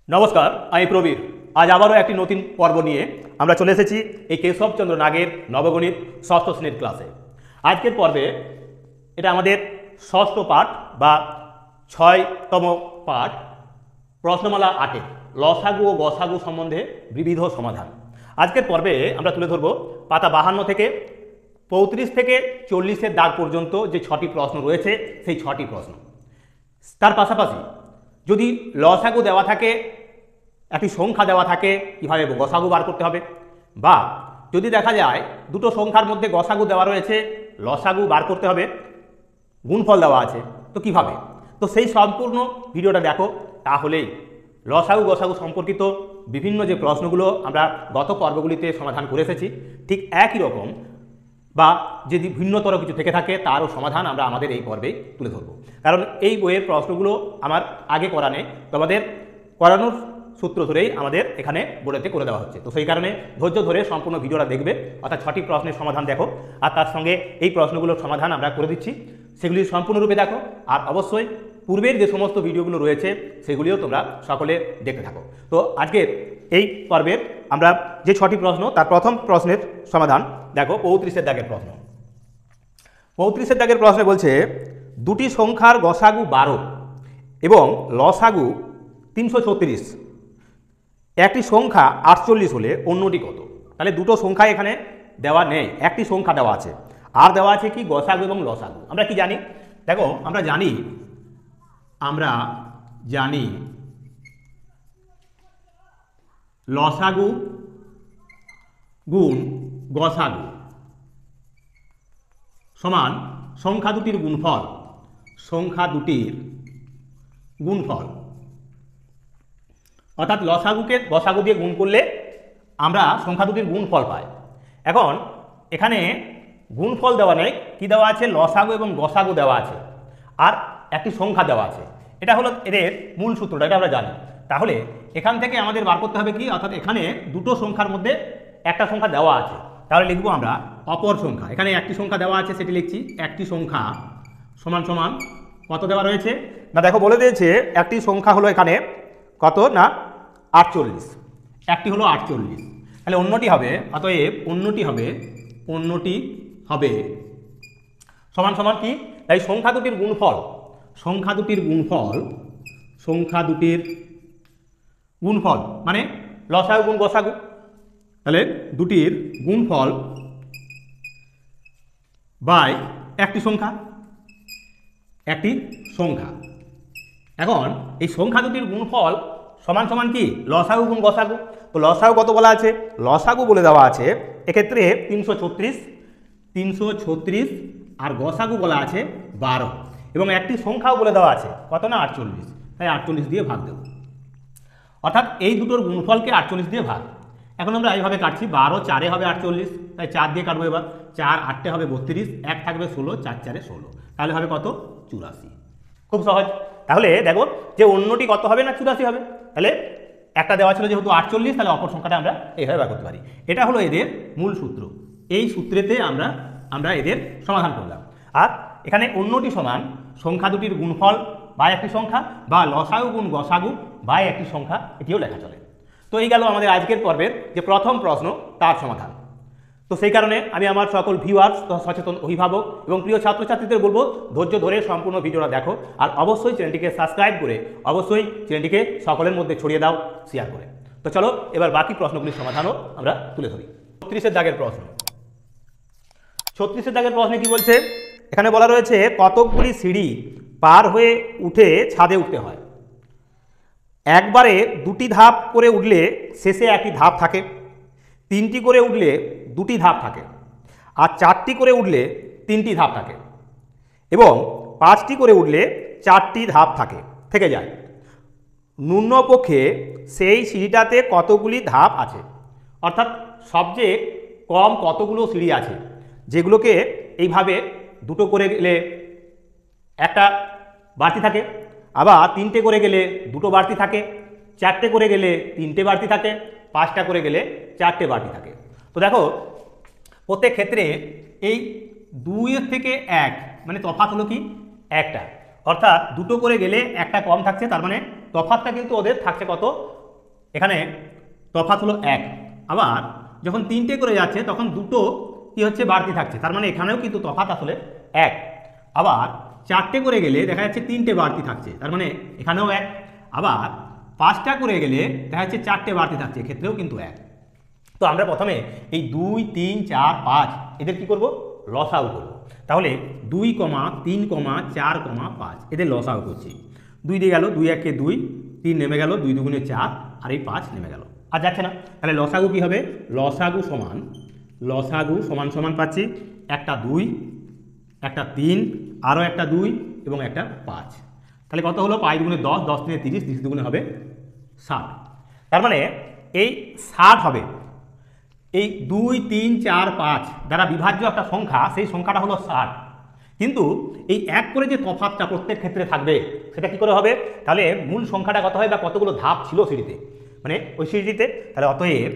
নমস্কার, আমি প্রবীর। আজ আবারও একটি নতুন পর্ব নিয়ে আমরা চলে এসেছি এই কেশবচন্দ্র নাগের নবগণিত ষষ্ঠ শ্রেণীর ক্লাসে। আজকের পর্বে এটা আমাদের ষষ্ঠ পাঠ বা ৬তম পাঠ, প্রশ্নমালা ৮ লসাগু ও গসাগু সম্বন্ধে বিবিধ সমাধান। আজকের পর্বে আমরা তুলে ধরব পাতা ৫২ থেকে ৩৫ থেকে ৪০-এর দাগ পর্যন্ত যে ৬টি প্রশ্ন রয়েছে সেই ৬টি প্রশ্ন। তার পাশাপাশি যদি লসাগু দেওয়া থাকে, একটি সংখ্যা দেওয়া থাকে, কীভাবে গসাগু বার করতে হবে, বা যদি দেখা যায় দুটো সংখ্যার মধ্যে গসাগু দেওয়া রয়েছে, লসাগু বার করতে হবে, গুণফল দেওয়া আছে, তো কিভাবে, তো সেই সম্পূর্ণ ভিডিওটা দেখো। তাহলেই লসাগু গসাগু সম্পর্কিত বিভিন্ন যে প্রশ্নগুলো আমরা গত পর্বগুলিতে সমাধান করে এসেছি, ঠিক একই রকম বা যদি ভিন্নতর কিছু থেকে থাকে তারও সমাধান আমরা আমাদের এই পর্বে তুলে ধরব। কারণ এই বইয়ের প্রশ্নগুলো আমার আগে করা নেই, তোমাদের করানোর সূত্র ধরেই আমাদের এখানে বোর্ডেতে করে দেওয়া হচ্ছে। তো সেই কারণে ধৈর্য ধরে সম্পূর্ণ ভিডিওটা দেখবে, অর্থাৎ ৬টি প্রশ্নের সমাধান দেখো, আর তার সঙ্গে এই প্রশ্নগুলোর সমাধান আমরা করে দিচ্ছি, সেগুলি সম্পূর্ণরূপে দেখো। আর অবশ্যই পূর্বের যে সমস্ত ভিডিওগুলো রয়েছে সেগুলিও তোমরা সকলে দেখতে থাকো। তো আজকের এই পর্বের আমরা যে ৬টি প্রশ্ন, তার প্রথম প্রশ্নের সমাধান দেখো। ৩৫-এর দাগের প্রশ্ন। ৩৫-এর দাগের প্রশ্নে বলছে দুটি সংখ্যার গসাগু ১২ এবং লসাগু ৩৩৬, একটি সংখ্যা ৪৮ হলে অন্যটি কত? তাহলে দুটো সংখ্যা এখানে দেওয়া নেই, একটি সংখ্যা দেওয়া আছে, আর দেওয়া আছে কি গসাগু এবং লসাগু। আমরা কি জানি? দেখো, আমরা জানি লসাগু গুণ গসাগু সমান সংখ্যা দুটির গুণফল, অর্থাৎ লসাগুকে গসাগু দিয়ে গুণ করলে আমরা সংখ্যা দুটির গুণফল পাই। এখন এখানে গুণফল দেওয়া নেই, কি দেওয়া আছে? লসাগু এবং গসাগু দেওয়া আছে, আর একটি সংখ্যা দেওয়া আছে। এটা হলো এদের মূল সূত্রটা, এটা আমরা জানি। তাহলে এখান থেকে আমাদের বার করতে হবে কি, অর্থাৎ এখানে দুটো সংখ্যার মধ্যে একটা সংখ্যা দেওয়া আছে, তাহলে লিখবো আমরা অপর সংখ্যা। এখানে একটি সংখ্যা দেওয়া আছে, সেটি লিখছি একটি সংখ্যা সমান সমান কত দেওয়া রয়েছে না, দেখো বলে দিয়েছে একটি সংখ্যা হলো এখানে কত না ৪৮, একটি হলো ৪৮, তাহলে অন্যটি হবে, অতএব অন্যটি হবে সমান সমান কি, তাই সংখ্যা দুটির গুণফল মানে লসাগু গুণ গসাগু, তাহলে দুটির গুণফল বাই একটি সংখ্যা। এখন এই সংখ্যা দুটির গুণফল সমান সমান কি লসাগু গুণ গসাগু। তো লসাগু কত বলা আছে? লসাগু বলে দেওয়া আছে এক্ষেত্রে ৩৩৬, আর গসাগু বলা আছে ১২, এবং একটি সংখ্যাও বলে দেওয়া আছে কত না ৪৮, তাই ৪৮ দিয়ে ভাগ দেব, অর্থাৎ এই দুটোর গুণফলকে ৪৮ দিয়ে ভাগ। এখন আমরা এইভাবে কাটছি, ১২ ৪-এ হবে ৪৮, তাই ৪ দিয়ে কাটবো। এবার ৪ ৮-এ হবে ৩২, ১ থাকবে ১৬, ৪ ৪-এ ১৬, তাহলে হবে কত? ৮৪। খুব সহজ। তাহলে দেখো যে অন্যটি কত হবে না ৮৪ হবে। তাহলে একটা দেওয়া ছিল যেহেতু ৪৮, তাহলে অপর সংখ্যাটা আমরা এইভাবে বার করতে পারি। এটা হলো এদের মূল সূত্র। এই সূত্রেতে আমরা এদের সমাধান করলাম। আর এখানে অন্যটি সমান সংখ্যা দুটির গুণফল বা একটি সংখ্যা, বা লসাগু গুণ গসাগু বা একটি সংখ্যা, এটিও লেখা চলে। তো এই গেল আমাদের আজকের পর্বের যে প্রথম প্রশ্ন, তার সমাধান। তো সেই কারণে আমি আমার সকল ভিউয়ার্স, সচেতন অভিভাবক এবং প্রিয় ছাত্রছাত্রীদের বলবো ধৈর্য ধরে সম্পূর্ণ ভিডিওটা দেখো, আর অবশ্যই চ্যানেলটিকে সাবস্ক্রাইব করে অবশ্যই চ্যানেলটিকে সকলের মধ্যে ছড়িয়ে দাও শেয়ার করে। তো চলো এবার বাকি প্রশ্নগুলির সমাধানও আমরা তুলে ধরি। ৩৬-এর দাগের প্রশ্ন। ৩৬-এর দাগের প্রশ্নে কি বলছে? এখানে বলা রয়েছে কতকগুলি সিঁড়ি পার হয়ে উঠে ছাদে উঠতে হয়। একবারে দুটি ধাপ করে উঠলে শেষে একটি ধাপ থাকে, 3টি করে উঠলে 2টি ধাপ থাকে, আর 4টি করে উঠলে 3টি ধাপ থাকে, এবং 5টি করে উঠলে 4টি ধাপ থেকে যায়। ন্যূনপক্ষে সেই সিঁড়িটাতে কতগুলি ধাপ আছে? অর্থাৎ সবচেয়ে কম কতগুলো সিঁড়ি আছে, যেগুলোকে এইভাবে দুটো করে গেলে একটা বাড়তি থাকে, আবার 3টে করে গেলে 2টো বাড়তি থাকে, 4টে করে গেলে 3টে বাড়তি থাকে, 5টা করে গেলে 4টে বাড়তি থাকে। তো দেখো প্রত্যেক ক্ষেত্রে এই 2 থেকে 1 মানে তফাৎ হলো কি একটা, অর্থাৎ 2টো করে গেলে একটা কম থাকছে, তার মানে তফাৎটা কিন্তু ওদের থাকছে কত, এখানে তফাৎ হলো 1, আবার যখন 3টে করে যাচ্ছে তখন দুটো কি হচ্ছে বাড়তি থাকছে, তার মানে এখানেও কিন্তু তফাৎ আসলে 1। আবার 4টে করে গেলে দেখা যাচ্ছে 3টে বাড়তি থাকছে, তার মানে এখানেও 1। আবার 5টা করে গেলে দেখা যাচ্ছে 4টে বাড়তি থাকছে, এক্ষেত্রেও কিন্তু 1। তো আমরা প্রথমে এই 2, 3, 4, 5 এদের কি করব, লসাগু করব। তাহলে 2, 3, 4, 5 এদের লসাগু করছি। 2 দিয়ে গেল, 2 1 2, 3 নেমে গেল, 2 2 4, আর এই 5 নেমে গেল, আর যাচ্ছে না। তাহলে লসাগু কি হবে, লসাগু সমান সমান পাচ্ছি একটা 2, একটা 3, আরও একটা 2 এবং একটা 5। তাহলে কত হলো, 5 দুগুণে 10, 10 3 30, 30 দুগুণে হবে 60। তার মানে এই 60 হবে এই 2, 3, 4, 5 দ্বারা বিভাজ্য একটা সংখ্যা, সেই সংখ্যাটা হলো 60। কিন্তু এই 1 করে যে তফাৎটা প্রত্যেক ক্ষেত্রে থাকবে সেটা কি করে হবে, তাহলে মূল সংখ্যাটা কত হয় বা কতগুলো ধাপ ছিল সিঁড়িতে, মানে ওই সিঁড়িতে। তাহলে অতএব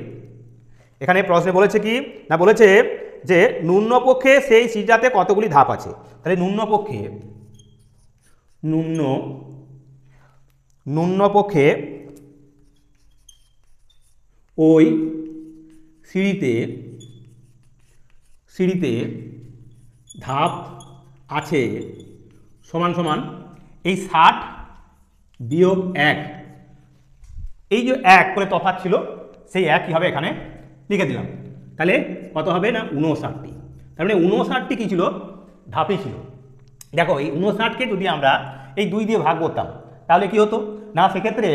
এখানে প্রশ্নে বলেছে কি না, বলেছে যে ন্যূনপক্ষে সেই সিঁড়িটাতে কতগুলি ধাপ আছে। তাহলে ন্যূনপক্ষে ওই সিঁড়িতে ধাপ আছে সমান সমান এই 60 বিয়োগ 1, এই যে 1 করে তফাৎ ছিল সেই 1 কি হবে এখানে লিখে দিলাম। তাহলে কত হবে না 59টি। তার মানে 59টি কী ছিল, ধাপই ছিল। দেখো এই 59কে যদি আমরা এই 2 দিয়ে ভাগ করতাম তাহলে কি হতো না, সেক্ষেত্রে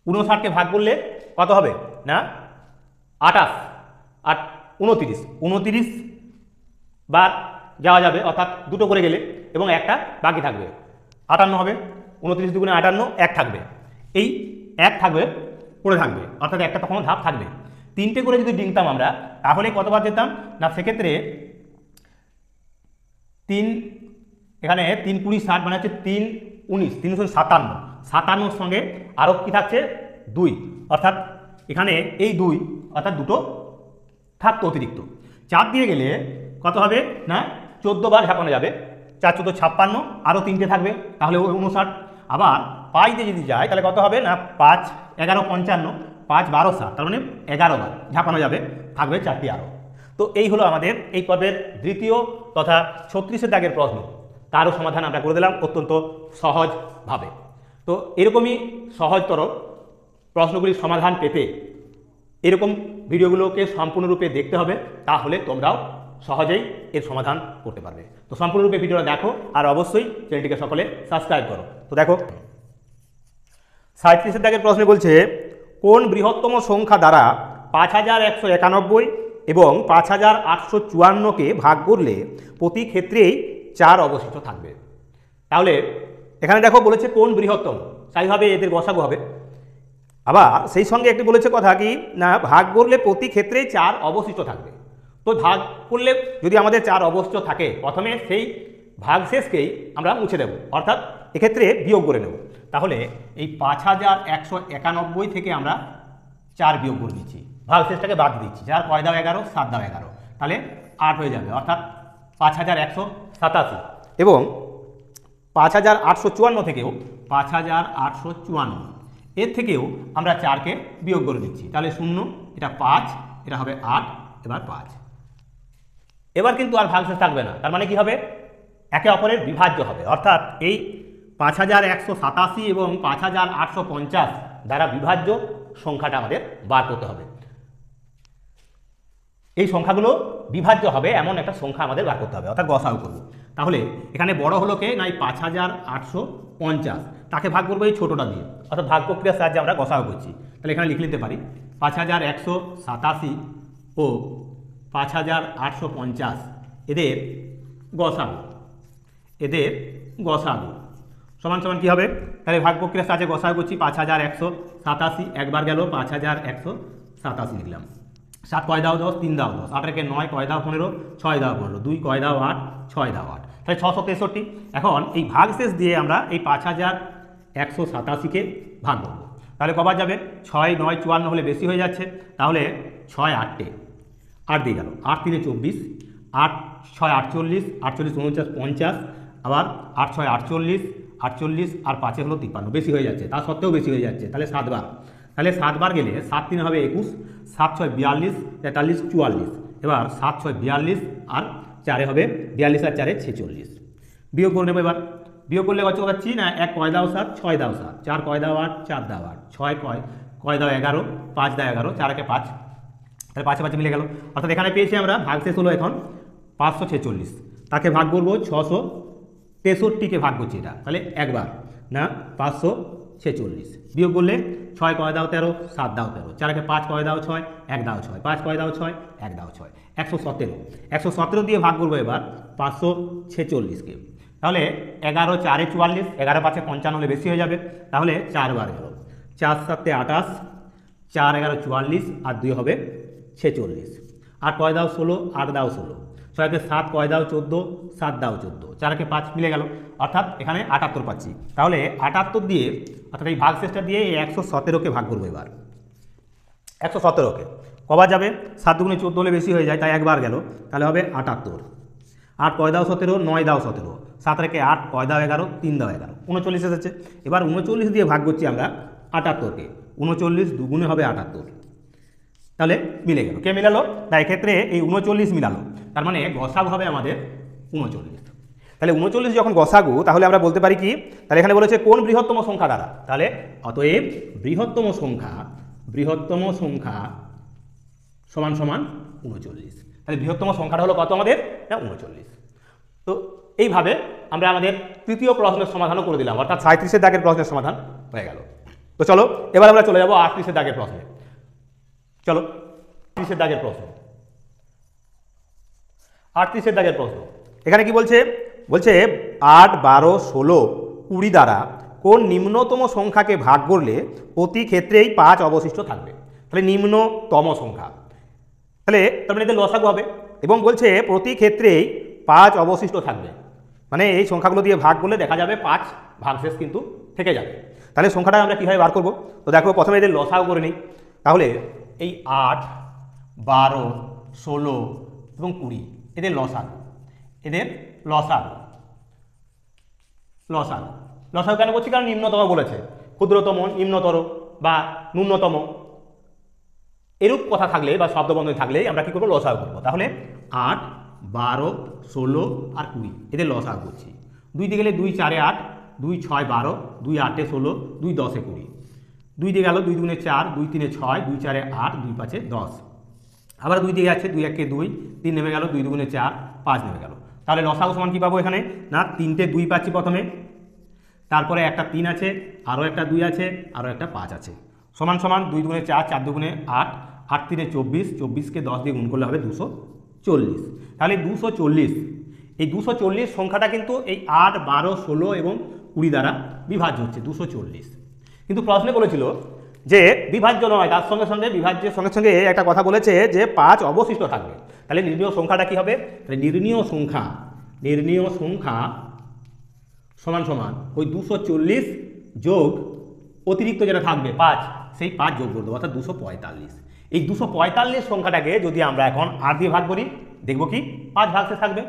59কে ভাগ করলে কত হবে না 28 আর 29 বার যাওয়া যাবে, অর্থাৎ দুটো করে গেলে, এবং একটা বাকি থাকবে 58 হবে। 29 দুগুণে 58, 1 থাকবে, এই 1 থাকবে পড়ে থাকবে, অর্থাৎ একটা তখন ধাপ থাকবে। 3টে করে যদি ডিংতাম আমরা তাহলে কতবার যেতাম না, সেক্ষেত্রে 3 এখানে 3 20 60 মানে হচ্ছে 3 19, 3 57 সঙ্গে আরও কি থাকছে 2, অর্থাৎ এখানে এই 2 অর্থাৎ দুটো থাকতো অতিরিক্ত। 4 দিয়ে গেলে কত হবে না 14 বার ঝাঁপানো যাবে, 4 14 56, আরও 3টে থাকবে তাহলে 59। আবার 5 দিয়ে যদি যায় তাহলে কত হবে না 5 11 55, 5 12 60, তার মানে 11 বার ঝাঁপানো যাবে, থাকবে 4টি আরও। তো এই হলো আমাদের এই পর্বের দ্বিতীয় তথা 36 দাগের প্রশ্ন, তারও সমাধান আমরা করে দিলাম অত্যন্ত সহজভাবে। তো এরকমই সহজতর প্রশ্নগুলির সমাধান পেতে এরকম ভিডিওগুলোকে সম্পূর্ণরূপে দেখতে হবে, তাহলে তোমরাও সহজেই এর সমাধান করতে পারবে। তো সম্পূর্ণরূপে ভিডিওটা দেখো, আর অবশ্যই চ্যানেলটিকে সকলে সাবস্ক্রাইব করো। তো দেখো 37 দাগের প্রশ্নে বলছে, কোন বৃহত্তম সংখ্যা দ্বারা 5191 এবং 5854কে ভাগ করলে প্রতি ক্ষেত্রেই 4 অবশিষ্ট থাকবে। তাহলে এখানে দেখো বলেছে কোন বৃহত্তম, স্বাভাবিকভাবে এদের গসাগু হবে। আবার সেই সঙ্গে একটি বলেছে কথা কি না, ভাগ করলে প্রতি ক্ষেত্রেই 4 অবশিষ্ট থাকবে। তো ভাগ করলে যদি আমাদের 4 অবশিষ্ট থাকে, প্রথমে সেই ভাগশেষকেই আমরা মুছে দেব, অর্থাৎ এক্ষেত্রে বিয়োগ করে নেব। তাহলে এই 5191 থেকে আমরা 4 বিয়োগ করে দিচ্ছি, ভাগশেষটাকে বাদ দিচ্ছি, 4 কয় দাও 11, 7 দাও 11, তাহলে 8 হয়ে যাবে, অর্থাৎ 5187। এবং 5854 থেকেও 5854 এর থেকেও আমরা 4কে বিয়োগ করে দিচ্ছি, তাহলে 0, এটা 5, এটা হবে 8, এবার 5। এবার কিন্তু আর ভাগশেষ থাকবে না, তার মানে কি হবে একে অপরের বিভাজ্য হবে, অর্থাৎ এই 5187 এবং 5850 দ্বারা বিভাজ্য সংখ্যাটা আমাদের বার করতে হবে। এই সংখ্যাগুলো বিভাজ্য হবে এমন একটা সংখ্যা আমাদের বার করতে হবে, অর্থাৎ গসাগু করব। তাহলে এখানে বড় হলো কে না, এই 5850, তাকে ভাগ করবো এই ছোটোটা দিয়ে, অর্থাৎ ভাগ প্রক্রিয়ার সাহায্যে আমরা গসাগু করছি। তাহলে এখানে লিখে নিতে পারি 5187 ও 5850 এদের গসাগু সমান সমান কী হবে, তাহলে ভাগ প্রক্রিয়ার সাহায্যে গসাগু করছি। 5187 একবার গেল, 5187 লিখলাম। 7 কয় দাও 10, 3 দাও 10, 8 রেখে 9 কয় দাও 15, 6 দাও 15, 2 কয় দাও 8, 6 দাও 8, তাহলে 663। এখন এই ভাগশেষ দিয়ে আমরা এই 5187কে ভাগ করব, তাহলে কবার যাবে 6 9 54 হলে বেশি হয়ে যাচ্ছে, তাহলে 6 8 8 দিয়ে গেল, 8 3 24, 8 6 48, 48 49 50, আবার 8 6 48, 48 আর 5 হলো 53, বেশি হয়ে যাচ্ছে, তা সত্ত্বেও বেশি হয়ে যাচ্ছে, তাহলে 7 বার, তাহলে 7 বার গেলে 7 3 হবে 21, 7 6 42, 43 44, এবার 7 6 42 আর 4 হবে 42 আর 4 46, বিয়োগ করে নেবো। এবার বিয়োগ করলে কত পাচ্ছি না, 1 কয় দাও 7, 6 দাও 7, 4 কয় দাও 8, 4 দাও 8, 6 কয় দাও 11, 5 দাও 11, 4 একে 5, তাহলে 5 5 মিলে গেল। অর্থাৎ এখানে পেয়েছি আমরা ভাগশেষ হলো এখন 546, তাকে ভাগ করবো 663কে ভাগ করছি এটা, তাহলে একবার না 546, বিয়োগ করলে 6 কয় দাও 13, 7 দাও 13, 4 একে 5 কয় দাও 6, 1 দাও 6, 5 কয় দাও 6, 1 দাও 6, 117 দিয়ে ভাগ করবো এবার 546কে, তাহলে 11 4 44, 11 5 55 হলে বেশি হয়ে যাবে, তাহলে 4 বার গেল, 4 7 28, 4 11 44 আর 2 হবে 46, 8 কয় দাও 16, 8 দাও 16, 6 কে 7 কয় দাও 14, 7 দাও 14, 4 কে 5 মিলে গেল, অর্থাৎ এখানে 78 পাচ্ছি। তাহলে 78 দিয়ে অর্থাৎ এই ভাগশেষটা দিয়ে এই 117কে ভাগ করবো এবার, 117কে কবার যাবে, 7 দুগুণে 14 হলে বেশি হয়ে যায়, তাই একবার গেল, তাহলে হবে 78, 8 কয় দাও 17, 9 দাও 17, 7 রেখে 8 কয় দাও 11, 3 দাও 11, 39 এসেছে। এবার 39 দিয়ে ভাগ করছি আমরা 78কে, 39 দুগুণে হবে 78, তাহলে মিলে গেল। কে মিলালো না, এক্ষেত্রে এই 39 মিলালো, তার মানে গসাগু হবে আমাদের 39। তাহলে 39 যখন গসাগু, তাহলে আমরা বলতে পারি কি, তাহলে এখানে বলেছে কোন বৃহত্তম সংখ্যা দ্বারা, তাহলে অতএব বৃহত্তম সংখ্যা সমান সমান 39, তাহলে বৃহত্তম সংখ্যাটা হলো কত আমাদের না 39। তো এইভাবে আমরা আমাদের তৃতীয় প্রশ্নের সমাধানও করে দিলাম, অর্থাৎ 37 দাগের প্রশ্নের সমাধান হয়ে গেল। তো চলো এবার আমরা চলে যাবো 38 দাগের প্রশ্নে। চলো 38 দাগের প্রশ্ন, 38 দাগের প্রশ্ন এখানে কি বলছে, 8 12 16 20 দ্বারা কোন নিম্নতম সংখ্যাকে ভাগ করলে প্রতি ক্ষেত্রেই 5 অবশিষ্ট থাকবে, তাহলে নিম্নতম সংখ্যা, তাহলে তার মানে এদের লসাগু হবে, এবং বলছে প্রতি ক্ষেত্রেই 5 অবশিষ্ট থাকবে, মানে এই সংখ্যাগুলো দিয়ে ভাগ করলে দেখা যাবে 5 ভাগশেষ কিন্তু থেকে যাবে। তাহলে সংখ্যাটা আমরা কীভাবে বার করবো, তো দেখো প্রথমে এদের লসাগু করে নিই। তাহলে এই 8 12 16 এবং 20 এদের লসাগু, লসাগু কেন করছি, কারণ নিম্নতম বলেছে, ক্ষুদ্রতম, নিম্নতর বা ন্যূনতম এরূপ কথা থাকলে বা শব্দবন্ধনী থাকলেই আমরা কি করবো, লসাগু করবো। তাহলে 8 12 16 আর 20 এদের লসাগু করছি, 2 দিয়ে গেলে 2 4 8, 2 6 12, 2 8 16, 2 10 20, 2 দিয়ে গেল 2 দুগুণে 4, 2 3 6, 2 4 8, 2 5 10, আবার 2 দিয়ে যাচ্ছে, 2 1 2, 3 নেমে গেল, 2 দুগুণে 4, 5 নেমে গেল। তাহলে লসাগু সমান কি পাবো এখানে না, 3টে 2 পাচ্ছি প্রথমে, তারপরে একটা 3 আছে, আরও একটা 2 আছে, আরও একটা 5 আছে, সমান সমান 2 দুগুণে 4, 4 দুগুণে 8, 8 3 24, 24কে 10 দিয়ে গুণ করলে হবে 240। তাহলে 240, এই 240 সংখ্যাটা কিন্তু এই 8 12 16 এবং 20 দ্বারা বিভাজ্য হচ্ছে 240। কিন্তু প্রশ্নে বলেছিল যে বিভাজ্য নয়, তার সঙ্গে সঙ্গে বিভাজ্যের সঙ্গে সঙ্গে একটা কথা বলেছে যে 5 অবশিষ্ট থাকবে। তাহলে নির্ণীয় সংখ্যাটা কি হবে, তাহলে নির্ণীয় সংখ্যা সমান সমান ওই 240 যোগ অতিরিক্ত যেটা থাকবে 5, সেই 5 যোগ করে দেবো, অর্থাৎ 245। এই 245 সংখ্যাটাকে যদি আমরা এখন 8 দিয়ে ভাগ করি, দেখবো কি 5 ভাগশেষ থাকবে।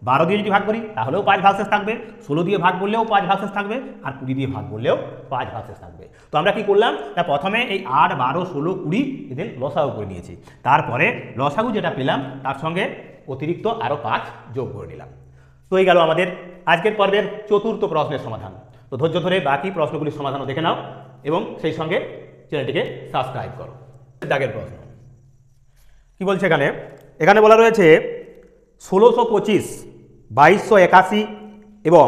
12 দিয়ে যদি ভাগ করি তাহলেও 5 ভাগশেষ থাকবে, 16 দিয়ে ভাগ করলেও 5 ভাগশেষ থাকবে, আর 20 দিয়ে ভাগ করলেও 5 ভাগশেষ থাকবে। তো আমরা কি করলাম, তা প্রথমে এই 8 12 16 20 এদের লসাগু করে নিয়েছি, তারপরে লসাগু যেটা পেলাম তার সঙ্গে অতিরিক্ত আরও 5 যোগ করে নিলাম। তো এই গেল আমাদের আজকের পর্বের চতুর্থ প্রশ্নের সমাধান। তো ধৈর্য ধরে বাকি প্রশ্নগুলির সমাধানও দেখে নাও এবং সেই সঙ্গে চ্যানেলটিকে সাবস্ক্রাইব করো। দাগের প্রশ্ন কি বলছে, এখানে বলা রয়েছে 1625, 2281 এবং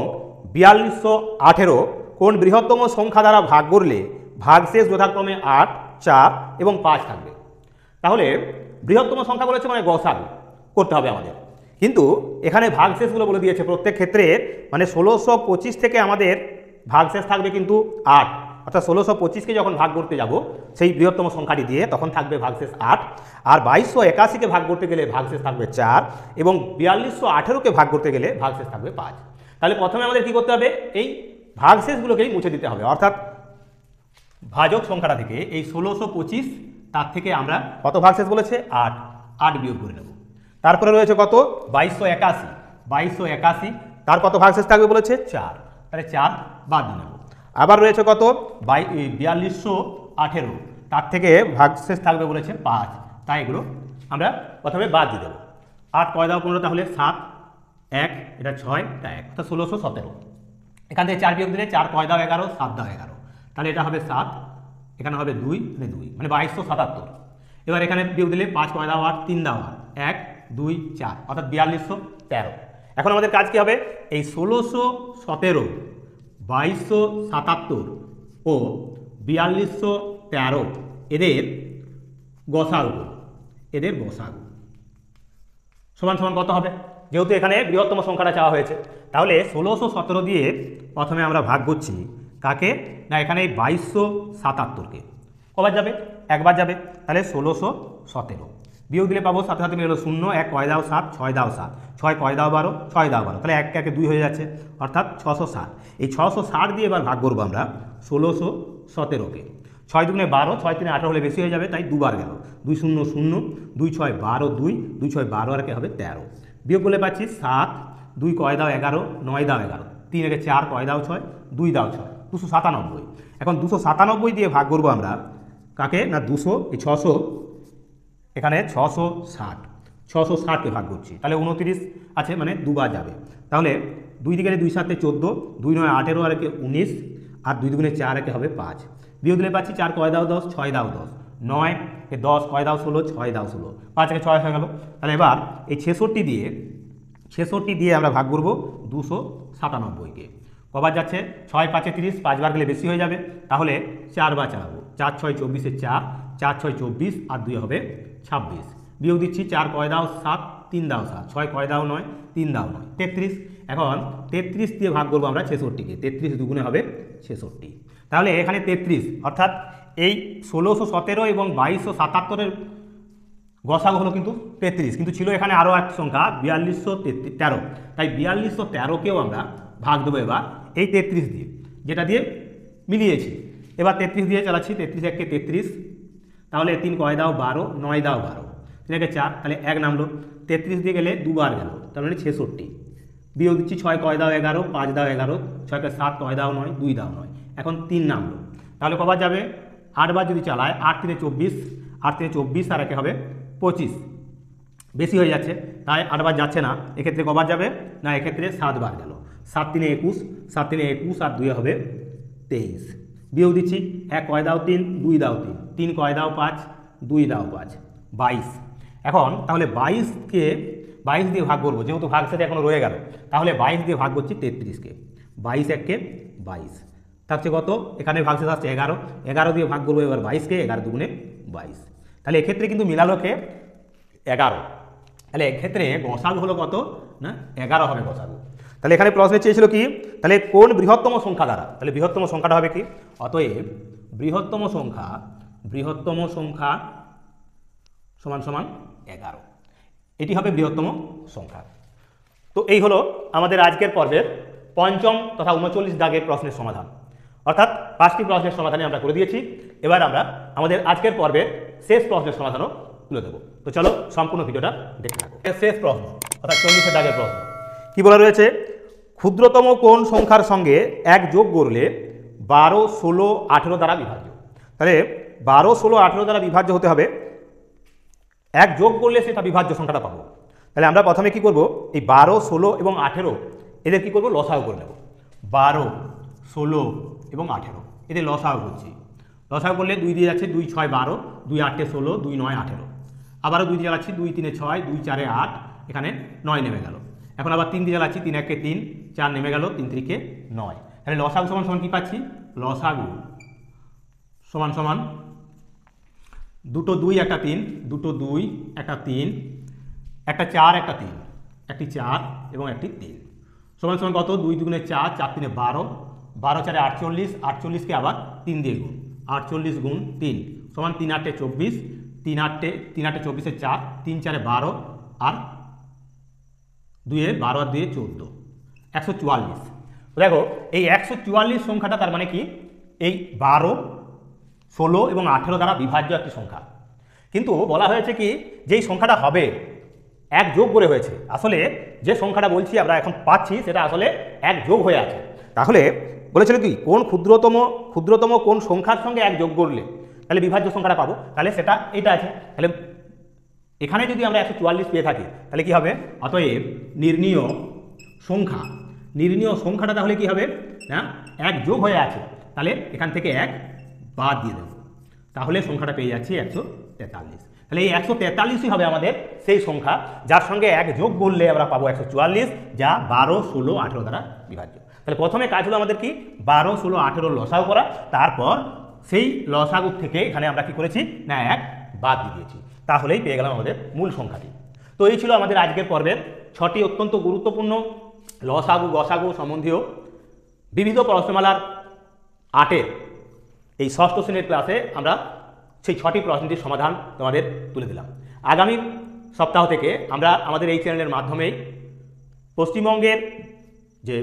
4218 কোন বৃহত্তম সংখ্যা দ্বারা ভাগ করলে ভাগশেষ যথাক্রমে 8 4 এবং 5 থাকবে। তাহলে বৃহত্তম সংখ্যা বলেছে মানে গসাগু করতে হবে আমাদের, কিন্তু এখানে ভাগশেষগুলো বলে দিয়েছে প্রত্যেক ক্ষেত্রে, মানে 1625 থেকে আমাদের ভাগশেষ থাকবে কিন্তু 8, অর্থাৎ 1625কে যখন ভাগ করতে যাব সেই বৃহত্তম সংখ্যাটি দিয়ে তখন থাকবে ভাগশেষ 8, আর 2281কে ভাগ করতে গেলে ভাগশেষ থাকবে 4 এবং 4218কে ভাগ করতে গেলে ভাগশেষ থাকবে 5। তাহলে প্রথমে আমাদের কি করতে হবে, এই ভাগশেষগুলোকেই মুছে দিতে হবে, অর্থাৎ ভাজক সংখ্যাটা থেকে এই 1625 তার থেকে আমরা কত ভাগশেষ বলেছে 8 বিয়োগ করে নেব। তারপরে রয়েছে কত 2281, তার কত ভাগশেষ থাকবে বলেছে 4, তাহলে 4 বাদ দিয়ে নেব। আবার রয়েছে কত 4218, তার থেকে ভাগশেষ থাকবে বলেছে 5, তাই এগুলো আমরা প্রথমে বাদ দিয়ে দেবো। 8 কয় দাও 15, তাহলে 7, 1 এটা 6, এটা 1, অর্থাৎ 1617। এখান থেকে 4 বিয়োগ দিলে 4 কয় দাও 11, 7 দাও 11, তাহলে এটা হবে 7, এখানে হবে 2, মানে 2 মানে 2277। এবার এখানে বিয়োগ দিলে 5 কয় দাও 8, 3 দাও 8, 1 2 4, অর্থাৎ 4213। এখন আমাদের কাজ কি হবে, এই 1617, 2277 ও 4213 এদের গসাগু সমান সমান কত হবে। যেহেতু এখানে বৃহত্তম সংখ্যাটা চাওয়া হয়েছে, তাহলে 1617 দিয়ে প্রথমে আমরা ভাগ করছি কাকে না, এখানে এই 2277কে। কবার যাবে, একবার যাবে, তাহলে 1617 বিয়োগ দিলে পাবো 7 7 মিলে 0, 1 কয় দাও 7, 6 দাও 7, 6 কয় দাও 12, 6 দাও 12, তাহলে 1 1 2 হয়ে যাচ্ছে, অর্থাৎ 660। এই 660 দিয়ে এবার ভাগ করবো আমরা 1617কে। 6 দুগুণে 12, 6 3 18 হলে বেশি হয়ে যাবে, তাই দুবার গেল, 2 0 0, 2 6 12, 2 2 6 12 আর কে হবে 13। বিয়োগ করলে পাচ্ছি 7, 2 কয় দাও 11, 9 দাও 11, 3 একে 4 কয় দাও 6, 2 দাও 6, 297। এখন 297 দিয়ে ভাগ করবো আমরা কাকে না 200, এই 600, এখানে 660কে ভাগ করছি, তাহলে 29 আছে, মানে দুবার যাবে। তাহলে 2 দিকে 2 7 14, 2 9 18 আর একে 19, আর 2 দুগুণে 4 একে হবে 5। বিয়োগ দিলে পাচ্ছি 4 কয় দাও 10, 6 দাও 10, 9 এ 10 কয় দাও 16, 6 দাও 16, 5 একে 6 হয়ে গেল। তাহলে এবার এই 66 দিয়ে আমরা ভাগ করবো 297কে। কবার যাচ্ছে, 6 5 30, 5 বার গেলে বেশি হয়ে যাবে, তাহলে 4 বার চালাবো, 4 6 24, 4 4 6 24 আর 2 হবে 26। বিয়োগ দিচ্ছি 4 কয় দাও 7, 3 দাও 7, 6 কয় দাও 9, 3 দাও 9, 33। এখন 33 দিয়ে ভাগ করবো আমরা 66কে, 33 দুগুণে হবে 66। তাহলে এখানে 33, অর্থাৎ এই 1617 এবং 2277-এর গসাগু হলো কিন্তু 33, কিন্তু ছিল এখানে আরও এক সংখ্যা 4213, তাই 4213কেও আমরা ভাগ দেবো এবার এই 33 দিয়ে, যেটা দিয়ে মিলিয়েছি। এবার 33 দিয়ে চালাচ্ছি, 33 1 33, তাহলে 3 কয় দাও 12, 9 দাও 12, 3 একে 4, তাহলে 1 নামলো। 33 দিয়ে গেলে দুবার গেল, তার মানে 66। বিয়োগ দিচ্ছি 6 কয় দাও 11, 5 দাও 11, 6 কে 7 কয় দাও 9, 2 দাও 9, এখন 3 নামলো। তাহলে কবার যাবে, 8 বার যদি চালায়, 8 3 24, 8 3 24 আর একে হবে 25, বেশি হয়ে যাচ্ছে, তাই 8 বার যাচ্ছে না। এক্ষেত্রে কবার যাবে না, এক্ষেত্রে 7 বার গেল, 7 3 21, 7 3 21 আর 2 হবে 23। বিয়োগ দিচ্ছি 1 কয় দাও 3, 2 দাও 3, 3 কয় দাও 5, 2 দাও 5, 22। এখন তাহলে 22কে 22 দিয়ে ভাগ করবো, যেহেতু ভাগ সাথে এখনো রয়ে গেল, তাহলে 22 দিয়ে ভাগ করছি 33কে, 22 1 22 থাকছে কত, এখানে ভাগশেষ আসছে 11, 11 দিয়ে ভাগ করবো এবার 22কে, 11 দুগুণে 22, তাহলে এক্ষেত্রে কিন্তু মিলালোকে 11, তাহলে এক্ষেত্রে গসাগু হলো কত না 11 হবে গসাগু। তাহলে এখানে প্রশ্নে চেয়েছিল কি, তাহলে কোন বৃহত্তম সংখ্যা দ্বারা, তাহলে বৃহত্তম সংখ্যাটা হবে কি, অতএব বৃহত্তম সংখ্যা সমান সমান 11, এটি হবে বৃহত্তম সংখ্যা। তো এই হলো আমাদের আজকের পর্বের পঞ্চম তথা 39 দাগের প্রশ্নের সমাধান, অর্থাৎ 5টি প্রশ্নের সমাধানে আমরা করে দিয়েছি। এবার আমরা আমাদের আজকের পর্বের শেষ প্রশ্নের সমাধানও তুলে দেবো। তো চলো সম্পূর্ণ ভিডিওটা দেখতে থাকো। শেষ প্রশ্ন অর্থাৎ 40 দাগের প্রশ্ন কি বলা রয়েছে, ক্ষুদ্রতম কোন সংখ্যার সঙ্গে 1 যোগ করলে 12 16 18 দ্বারা বিভাজ্য। তাহলে 12 16 18 দ্বারা বিভাজ্য হতে হবে, 1 যোগ করলে সেটা বিভাজ্য সংখ্যাটা পাবো। তাহলে আমরা প্রথমে কি করব, এই 12 16 এবং 18 এদের কি করব, লসাগু করে নেব। 12 16 এবং 18 এদের লসাগু করছি, লসাগু করলে 2 দিয়ে যাচ্ছে 2 6 12, 2 8 16, 2 9 18, আবারও 2 দিয়ে চালাচ্ছি 2 3 6, 2 4 8, এখানে 9 নেমে গেল। এখন আবার 3 দিয়ে চালাচ্ছি 3 1 3, 4 নেমে গেল, 3 3 9। তাহলে লসাগু সমান সমান কি পাচ্ছি, লসাগু সমান সমান দুটো 2 একটা 3, দুটো 2 একটা 3, একটা 4 একটা 3, একটি 4 এবং একটি 3 সমান সমান কত, 2 দুগুণে 4, 4 3 12, 12 4 48, 48কে আবার 3 দিয়ে গুণ, 48 গুণ 3 সমান 3 8 24, 3 8 24 4, 3 4 12 আর 2 12 আর 2 14, 144। দেখো এই 144 সংখ্যাটা তার মানে কি, এই 12 16 এবং 18 দ্বারা বিভাজ্য একটি সংখ্যা। কিন্তু বলা হয়েছে কি, যেই সংখ্যাটা হবে 1 যোগ করে হয়েছে, আসলে যে সংখ্যাটা বলছি আমরা এখন পাচ্ছি সেটা আসলে 1 যোগ হয়ে আছে। তাহলে বলেছিল কি কোন ক্ষুদ্রতম কোন সংখ্যার সঙ্গে এক যোগ করলে তাহলে বিভাজ্য সংখ্যাটা পাবো, তাহলে সেটা এটা আছে। তাহলে এখানে যদি আমরা 144 পেয়ে থাকি তাহলে কি হবে, অতএব নির্ণীয় সংখ্যাটা তাহলে কি হবে না, এক যোগ হয়ে আছে, তাহলে এখান থেকে এক বাদ দিয়ে দেবো, তাহলে সংখ্যাটা পেয়ে যাচ্ছি 143। তাহলে এই 143ই হবে আমাদের সেই সংখ্যা যার সঙ্গে এক যোগ করলে আমরা পাবো 144, যা 12, 16, 18 দ্বারা বিভাজ্য। তাহলে প্রথমে কাজ হলো আমাদের কি 12, 16, 18 লসাগু করা, তারপর সেই লসাগু থেকে এখানে আমরা কি করেছি না এক বাদ দিয়ে দিয়েছি, তাহলেই পেয়ে গেলাম আমাদের মূল সংখ্যাটি। তো এই ছিল আমাদের আজকের পর্বের 6টি অত্যন্ত গুরুত্বপূর্ণ লসাগু গসাগু সম্বন্ধীয় বিবিধ প্রশ্নমালার 8-এর এই ষষ্ঠ শ্রেণীর ক্লাসে আমরা সেই 6টি প্রশ্নটির সমাধান তোমাদের তুলে দিলাম। আগামী সপ্তাহ থেকে আমরা আমাদের এই চ্যানেলের মাধ্যমেই পশ্চিমবঙ্গের যে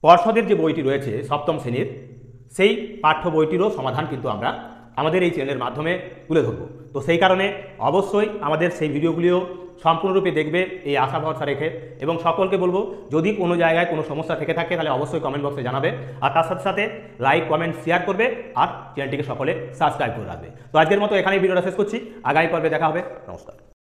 পর্ষদের যে বইটি রয়েছে সপ্তম শ্রেণীর, সেই পাঠ্য বইটিরও সমাধান কিন্তু আমরা আমাদের এই চ্যানেলের মাধ্যমে তুলে ধরব। তো সেই কারণে অবশ্যই আমাদের সেই ভিডিওগুলিও সম্পূর্ণরূপে দেখবে এই আশা ভরসা রেখে, এবং সকলকে বলবো যদি কোনো জায়গায় কোনো সমস্যা থেকে থাকে তাহলে অবশ্যই কমেন্ট বক্সে জানাবে, আর তার সাথে সাথে লাইক কমেন্ট শেয়ার করবে, আর চ্যানেলটিকে সকলে সাবস্ক্রাইব করে রাখবে। তো আজকের মতো এখানেই ভিডিওটা শেষ করছি, আগামী পর্বে দেখা হবে, নমস্কার।